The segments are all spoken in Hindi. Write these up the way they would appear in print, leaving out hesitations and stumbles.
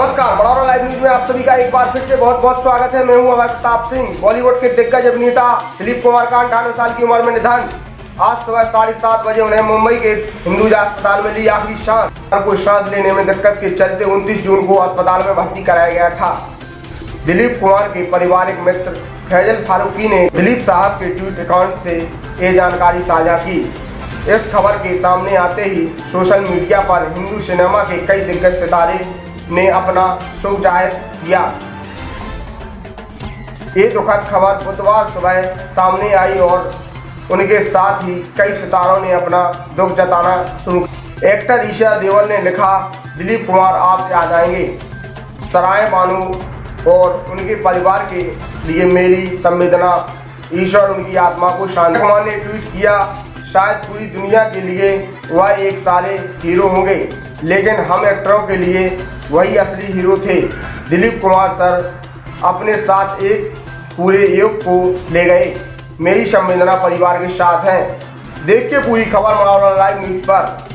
नमस्कार, बड़ौदा लाइव न्यूज में आप सभी का एक बार फिर से बहुत बहुत स्वागत है। मैं हूं अभय प्रताप सिंह। बॉलीवुड के दिग्गज अभिनेता दिलीप कुमार का 98 साल की उम्र में निधन। आज सुबह 7:30 बजे उन्हें मुंबई के हिंदुजा अस्पताल में ली आखिरी सांस। को सांस लेने में दिक्कत के चलते 29 जून को अस्पताल में भर्ती कराया गया था। दिलीप कुमार के पारिवारिक मित्र फैजल फारूकी ने दिलीप साहब के ट्वीट अकाउंट से ये जानकारी साझा की। इस खबर के सामने आते ही सोशल मीडिया पर हिंदी सिनेमा के कई दिग्गज सितारे ने अपना शोक जाहिर किया। ये दुखद खबर बुधवार सुबह सामने आई और उनके साथ ही कई सितारों ने अपना दुख जताना शुरू किया। एक्टर ईशा देओल ने लिखा, दिलीप कुमार आप आ जाएंगे। सराय बानू और उनके परिवार के लिए मेरी संवेदना, ईश्वर उनकी आत्मा को शांति। कुमार ने ट्वीट किया, शायद पूरी दुनिया के लिए वह एक सारे हीरो होंगे, लेकिन हम एक्टरों के लिए वही असली हीरो थे। दिलीप कुमार सर अपने साथ एक पूरे युग को ले गए। मेरी संवेदना परिवार के साथ है। देखिए पूरी खबर बड़ौदा लाइव न्यूज पर।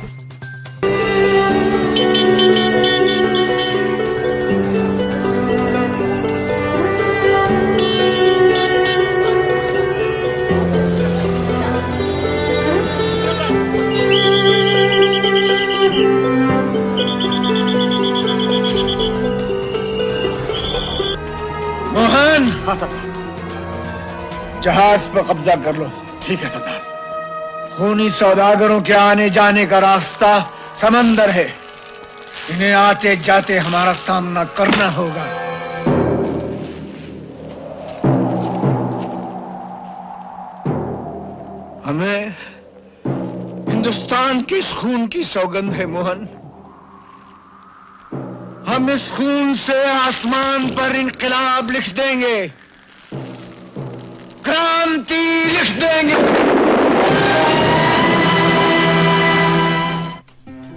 मोहन, हाँ सरदार। जहाज पर कब्जा कर लो। ठीक है सरदार। खूनी सौदागरों के आने जाने का रास्ता समंदर है। इन्हें आते जाते हमारा सामना करना होगा। हमें हिंदुस्तान के इस खून की सौगंध है मोहन। हम इस खून से आसमान पर इनकलाब लिख देंगे, क्रांति लिख देंगे।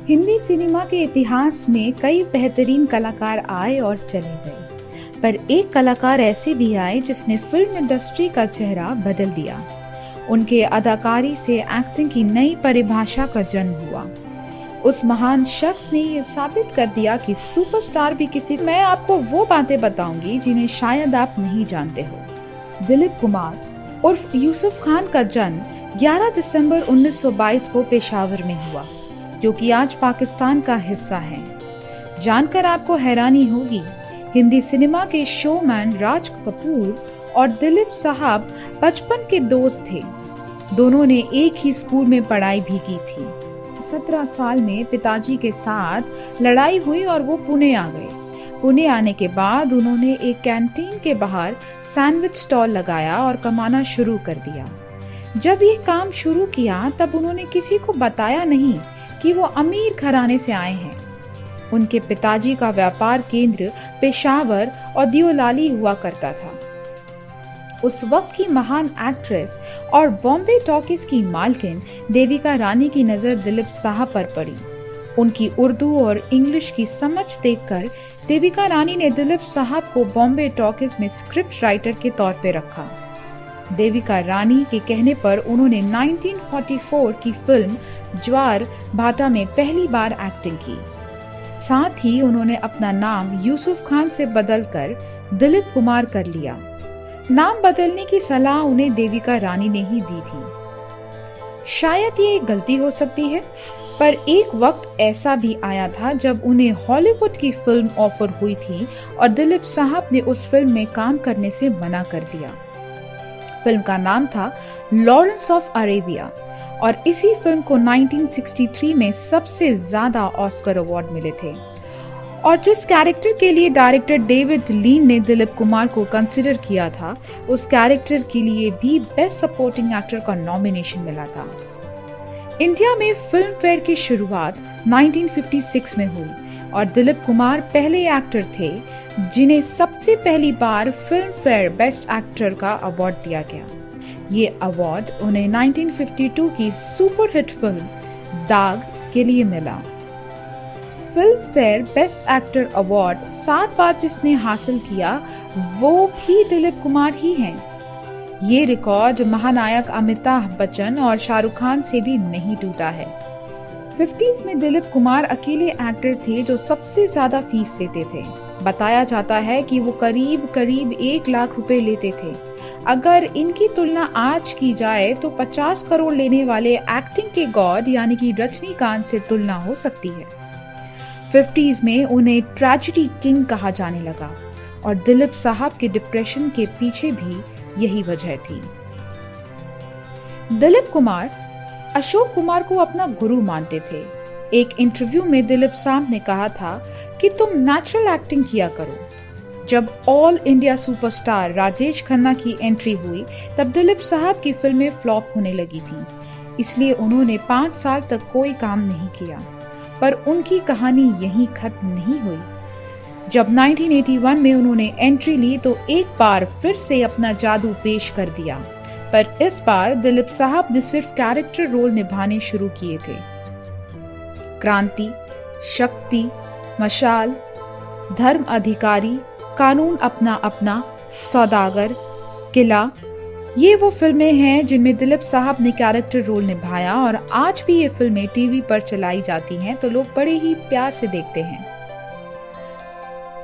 हिंदी सिनेमा के इतिहास में कई बेहतरीन कलाकार आए और चले गए, पर एक कलाकार ऐसे भी आए जिसने फिल्म इंडस्ट्री का चेहरा बदल दिया। उनके अदाकारी से एक्टिंग की नई परिभाषा का जन्म हुआ। उस महान शख्स ने ये साबित कर दिया कि सुपरस्टार भी किसी। मैं आपको वो बातें बताऊंगी जिन्हें शायद आप नहीं जानते हो। दिलीप कुमार उर्फ यूसुफ खान का जन्म 11 दिसंबर 1922 को पेशावर में हुआ, जो कि आज पाकिस्तान का हिस्सा है। जानकर आपको हैरानी होगी, हिंदी सिनेमा के शोमैन राज कपूर और दिलीप साहब बचपन के दोस्त थे। दोनों ने एक ही स्कूल में पढ़ाई भी की थी। 17 साल में पिताजी के साथ लड़ाई हुई और वो पुणे आ गए। पुणे आने के बाद उन्होंने एक कैंटीन के बाहर सैंडविच स्टॉल लगाया और कमाना शुरू कर दिया। जब ये काम शुरू किया तब उन्होंने किसी को बताया नहीं कि वो अमीर घराने से आए हैं। उनके पिताजी का व्यापार केंद्र पेशावर और दियोलाली हुआ करता था। उस वक्त की महान एक्ट्रेस और बॉम्बे टॉकीज की मालकिन देविका रानी की नजर दिलीप साहब पर पड़ी। उनकी उर्दू और इंग्लिश की समझ देखकर देविका रानी ने दिलीप साहब को बॉम्बे टॉकीज में स्क्रिप्ट राइटर के तौर पर रखा। देविका रानी के कहने पर उन्होंने 1944 की फिल्म ज्वार भाटा में पहली बार एक्टिंग की। साथ ही उन्होंने अपना नाम यूसुफ खान से बदलकर दिलीप कुमार कर लिया। नाम बदलने की सलाह उन्हें देविका रानी ने ही दी थी। शायद ये एक गलती हो सकती है, पर एक वक्त ऐसा भी आया था जब उन्हें हॉलीवुड की फिल्म ऑफर हुई थी और दिलीप साहब ने उस फिल्म में काम करने से मना कर दिया। फिल्म का नाम था लॉरेंस ऑफ अरेबिया और इसी फिल्म को 1963 में सबसे ज्यादा ऑस्कर अवार्ड मिले थे। और जिस कैरेक्टर के लिए डायरेक्टर डेविड लीन ने दिलीप कुमार को कंसिडर किया था, उस कैरेक्टर के लिए भी बेस्ट सपोर्टिंग एक्टर का नॉमिनेशन मिला था। इंडिया में फिल्म फेयर की शुरुआत 1956 में हुई और दिलीप कुमार पहले एक्टर थे जिन्हें सबसे पहली बार फिल्म फेयर बेस्ट एक्टर का अवार्ड दिया गया। ये अवार्ड उन्हें 1952 की सुपरहिट फिल्म दाग के लिए मिला। Film fair best actor award 7 बार जिसने हासिल किया वो भी दिलीप कुमार ही हैं। ये रिकॉर्ड महानायक अमिताभ बच्चन और शाहरुख खान से भी नहीं टूटा है। 50s में दिलीप कुमार अकेले एक्टर थे जो सबसे ज्यादा फीस लेते थे। बताया जाता है कि वो करीब 1 लाख रुपए लेते थे। अगर इनकी तुलना आज की जाए तो 50 करोड़ लेने वाले एक्टिंग के गॉड यानी कि रजनीकांत से तुलना हो सकती है। 50s में उन्हें ट्रेजेडी किंग कहा जाने लगा और दिलीप साहब के डिप्रेशन के पीछे भी यही वजह थी। दिलीप कुमार अशोक कुमार को अपना गुरु मानते थे। एक इंटरव्यू में दिलीप साहब ने कहा था कि तुम नेचुरल एक्टिंग किया करो। जब all India superstar Rajesh Khanna की एंट्री हुई तब दिलीप साहब की फिल्में फ्लॉप होने लगी थी, इसलिए उन्होंने 5 साल तक कोई काम नहीं किया। पर उनकी कहानी यहीं खत्म नहीं हुई। जब 1981 में उन्होंने एंट्री ली तो एक बार फिर से अपना जादू पेश कर दिया, पर इस बार दिलीप साहब ने सिर्फ कैरेक्टर रोल निभाने शुरू किए थे। क्रांति, शक्ति, मशाल, धर्म अधिकारी, कानून अपना अपना, सौदागर, किला, ये वो फिल्में हैं जिनमें दिलीप साहब ने कैरेक्टर रोल निभाया और आज भी ये फिल्में टीवी पर चलाई जाती हैं तो लोग बड़े ही प्यार से देखते हैं।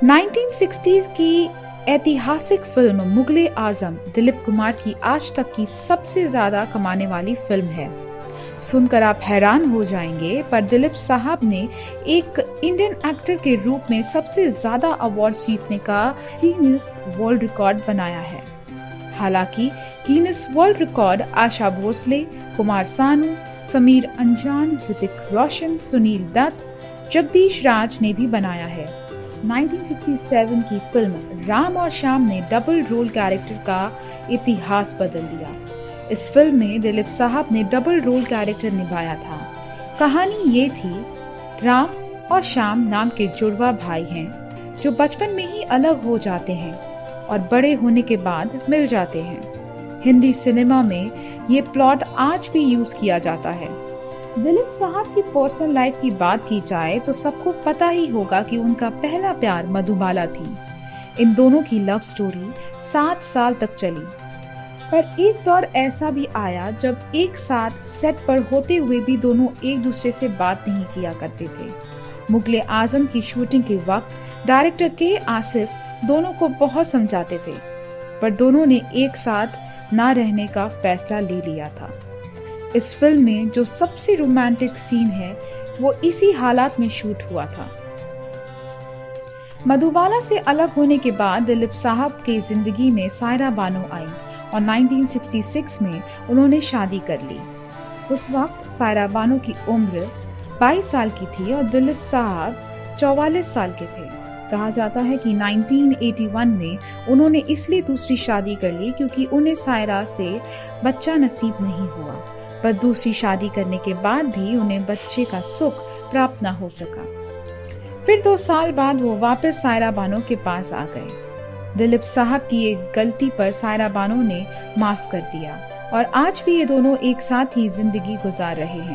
1960s की ऐतिहासिक फिल्म मुगले आजम दिलीप कुमार की आज तक की सबसे ज्यादा कमाने वाली फिल्म है। सुनकर आप हैरान हो जाएंगे, पर दिलीप साहब ने एक इंडियन एक्टर के रूप में सबसे ज्यादा अवार्ड जीतने का गिनीज वर्ल्ड रिकॉर्ड बनाया है। हालांकि Guinness world record Asha Bhosle, Kumar Sanu, Sameer अंजान, ऋतिक रोशन, सुनील दत्त, जगदीश राज ने भी बनाया है। 1967 की फिल्म राम और श्याम ने डबल रोल कैरेक्टर का इतिहास बदल दिया। इस फिल्म में दिलीप साहब ने डबल रोल कैरेक्टर निभाया था। कहानी ये थी, राम और श्याम नाम के जुड़वा भाई हैं जो बचपन में ही अलग हो जाते हैं और बड़े होने के बाद मिल जाते हैं। हिंदी सिनेमा में ये प्लॉट आज भी यूज किया जाता है। दिलीप साहब की पर्सनल लाइफ की बात की जाए तो सबको पता ही होगा कि उनका पहला प्यार मधुबाला थी। इन दोनों की लव स्टोरी 7 साल तक चली, पर एक दौर ऐसा भी आया जब एक साथ सेट पर होते हुए भी दोनों एक दूसरे से बात नहीं किया करते थे। मुगले आजम की शूटिंग के वक्त डायरेक्टर के आसिफ दोनों को बहुत समझाते थे, पर दोनों ने एक साथ ना रहने का फैसला ले लिया था। इस फिल्म में जो सबसे रोमांटिक सीन है वो इसी हालात में शूट हुआ था। मधुबाला से अलग होने के बाद दिलीप साहब की जिंदगी में सायरा बानो आई और 1966 में उन्होंने शादी कर ली। उस वक्त सायरा बानो की उम्र 22 साल की थी और दिलीप साहब 44 साल के थे। कहा जाता है कि 1981 में उन्होंने इसलिए दूसरी शादी कर ली क्योंकि उन्हें सायरा से बच्चा नसीब नहीं हुआ, पर दूसरी शादी करने के बाद भी उन्हें बच्चे का सुख प्राप्त न हो सका। फिर 2 साल बाद वो वापस सायरा बानो के पास आ गए। दिलीप साहब की एक गलती पर सायरा बानो ने माफ कर दिया और आज भी ये दोनों एक साथ ही जिंदगी गुजार रहे हैं।